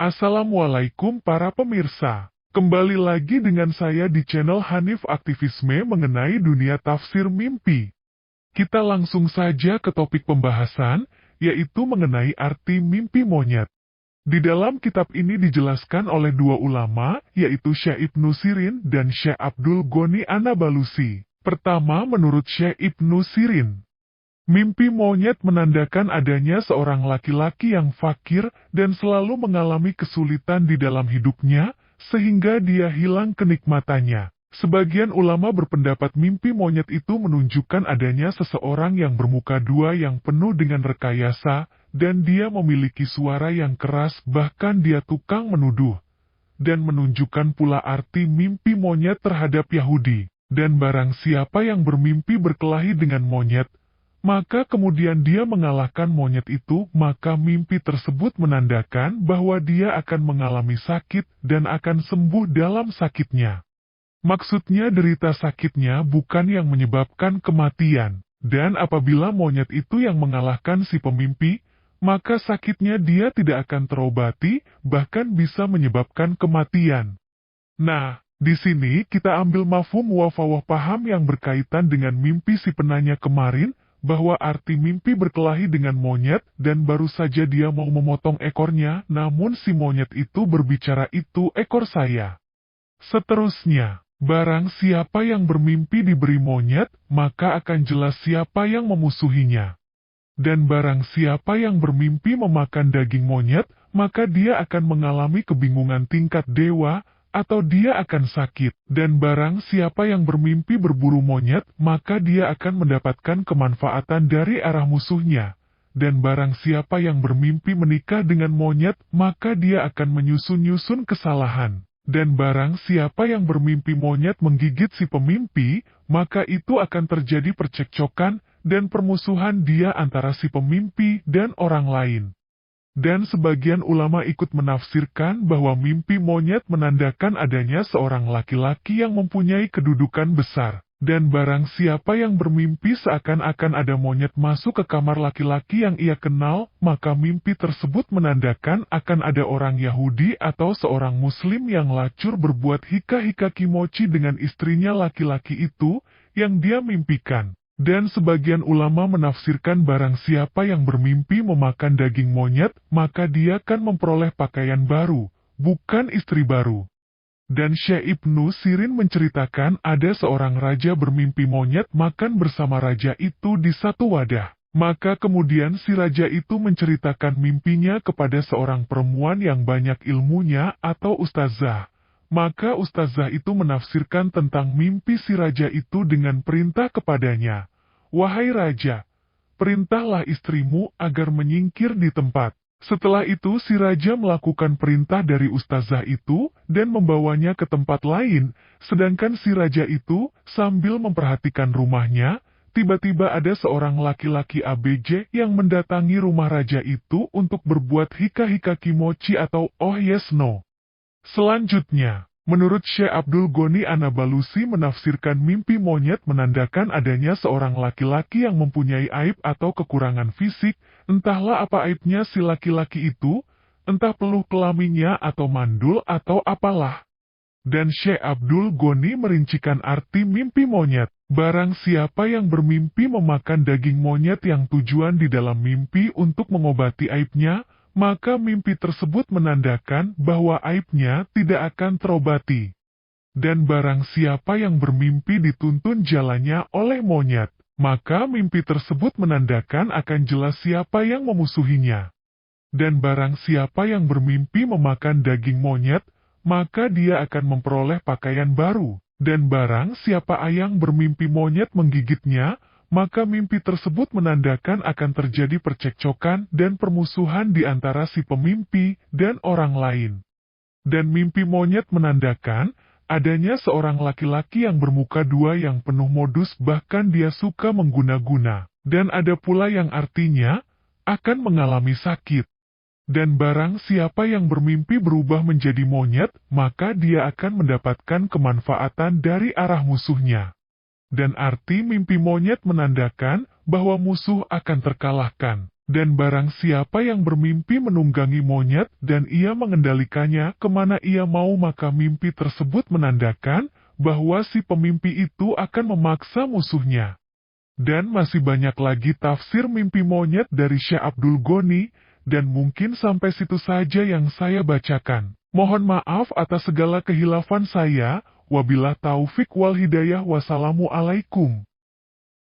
Assalamualaikum para pemirsa. Kembali lagi dengan saya di channel Hanif Aktivisme mengenai dunia tafsir mimpi. Kita langsung saja ke topik pembahasan, yaitu mengenai arti mimpi monyet. Di dalam kitab ini dijelaskan oleh dua ulama, yaitu Syekh Ibnu Sirin dan Syekh Abdul Ghani An-Nabalusi. Pertama, menurut Syekh Ibnu Sirin, mimpi monyet menandakan adanya seorang laki-laki yang fakir dan selalu mengalami kesulitan di dalam hidupnya, sehingga dia hilang kenikmatannya. Sebagian ulama berpendapat mimpi monyet itu menunjukkan adanya seseorang yang bermuka dua yang penuh dengan rekayasa, dan dia memiliki suara yang keras, bahkan dia tukang menuduh. Dan menunjukkan pula arti mimpi monyet terhadap Yahudi. Dan barang siapa yang bermimpi berkelahi dengan monyet, maka kemudian dia mengalahkan monyet itu, maka mimpi tersebut menandakan bahwa dia akan mengalami sakit dan akan sembuh dalam sakitnya. Maksudnya derita sakitnya bukan yang menyebabkan kematian. Dan apabila monyet itu yang mengalahkan si pemimpi, maka sakitnya dia tidak akan terobati, bahkan bisa menyebabkan kematian. Nah, di sini kita ambil mafhum wafawah paham yang berkaitan dengan mimpi si penanya kemarin, bahwa arti mimpi berkelahi dengan monyet dan baru saja dia mau memotong ekornya, namun si monyet itu berbicara, "Itu ekor saya." Seterusnya, barang siapa yang bermimpi diberi monyet, maka akan jelas siapa yang memusuhinya. Dan barang siapa yang bermimpi memakan daging monyet, maka dia akan mengalami kebingungan tingkat dewa, atau dia akan sakit. Dan barang siapa yang bermimpi berburu monyet, maka dia akan mendapatkan kemanfaatan dari arah musuhnya. Dan barang siapa yang bermimpi menikah dengan monyet, maka dia akan menyusun-nyusun kesalahan. Dan barang siapa yang bermimpi monyet menggigit si pemimpi, maka itu akan terjadi percekcokan dan permusuhan dia antara si pemimpi dan orang lain. Dan sebagian ulama ikut menafsirkan bahwa mimpi monyet menandakan adanya seorang laki-laki yang mempunyai kedudukan besar. Dan barang siapa yang bermimpi seakan-akan ada monyet masuk ke kamar laki-laki yang ia kenal, maka mimpi tersebut menandakan akan ada orang Yahudi atau seorang Muslim yang lacur berbuat hika-hika kimochi dengan istrinya laki-laki itu, yang dia mimpikan. Dan sebagian ulama menafsirkan barang siapa yang bermimpi memakan daging monyet, maka dia akan memperoleh pakaian baru, bukan istri baru. Dan Syekh Ibnu Sirin menceritakan ada seorang raja bermimpi monyet makan bersama raja itu di satu wadah. Maka kemudian si raja itu menceritakan mimpinya kepada seorang perempuan yang banyak ilmunya atau ustazah. Maka ustazah itu menafsirkan tentang mimpi si raja itu dengan perintah kepadanya. "Wahai raja, perintahlah istrimu agar menyingkir di tempat." Setelah itu si raja melakukan perintah dari ustazah itu dan membawanya ke tempat lain, sedangkan si raja itu sambil memperhatikan rumahnya, tiba-tiba ada seorang laki-laki ABJ yang mendatangi rumah raja itu untuk berbuat hika-hika kimochi atau oh yes no. Selanjutnya, menurut Syekh Abdul Ghani An-Nabalusi menafsirkan mimpi monyet menandakan adanya seorang laki-laki yang mempunyai aib atau kekurangan fisik, entahlah apa aibnya si laki-laki itu, entah peluh kelaminnya atau mandul atau apalah. Dan Syekh Abdul Ghani merincikan arti mimpi monyet. Barang siapa yang bermimpi memakan daging monyet yang tujuan di dalam mimpi untuk mengobati aibnya, maka mimpi tersebut menandakan bahwa aibnya tidak akan terobati. Dan barang siapa yang bermimpi dituntun jalannya oleh monyet, maka mimpi tersebut menandakan akan jelas siapa yang memusuhinya. Dan barang siapa yang bermimpi memakan daging monyet, maka dia akan memperoleh pakaian baru. Dan barang siapa yang bermimpi monyet menggigitnya, maka mimpi tersebut menandakan akan terjadi percekcokan dan permusuhan di antara si pemimpi dan orang lain. Dan mimpi monyet menandakan adanya seorang laki-laki yang bermuka dua yang penuh modus, bahkan dia suka mengguna-guna. Dan ada pula yang artinya akan mengalami sakit. Dan barang siapa yang bermimpi berubah menjadi monyet, maka dia akan mendapatkan kemanfaatan dari arah musuhnya. Dan arti mimpi monyet menandakan bahwa musuh akan terkalahkan. Dan barang siapa yang bermimpi menunggangi monyet dan ia mengendalikannya kemana ia mau, maka mimpi tersebut menandakan bahwa si pemimpi itu akan memaksa musuhnya. Dan masih banyak lagi tafsir mimpi monyet dari Syekh Abdul Ghani, dan mungkin sampai situ saja yang saya bacakan. Mohon maaf atas segala kehilafan saya, wabillah taufik wal hidayah, wassalamualaikum.